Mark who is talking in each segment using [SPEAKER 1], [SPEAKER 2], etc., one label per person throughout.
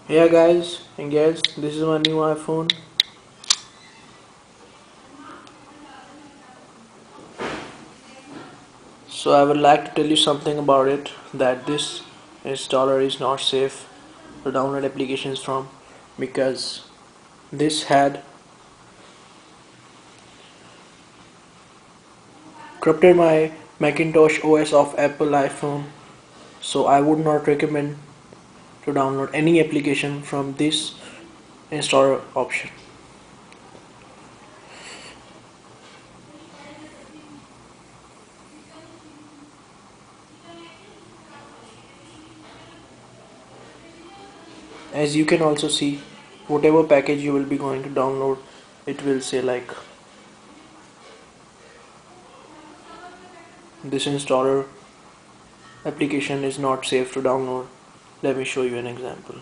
[SPEAKER 1] Yeah guys and girls, this is my new iPhone. So I would like to tell you something about it, that this installer is not safe to download applications from, because this had corrupted my Macintosh OS of Apple iPhone. So I would not recommend to download any application from this installer option. As you can also see, whatever package you will be going to download, it will say like this installer application is not safe to download. Let me show you an example.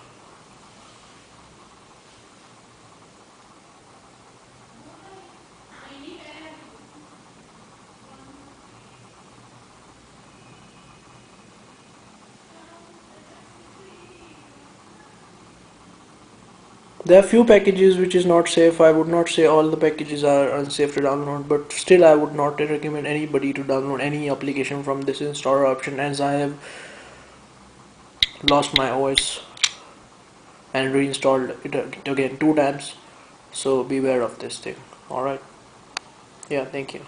[SPEAKER 1] There are few packages which is not safe. I would not say all the packages are unsafe to download, but still I would not recommend anybody to download any application from this installer option, as I have lost my OS and reinstalled it again 2 times. So beware of this thing. Alright. Yeah, thank you.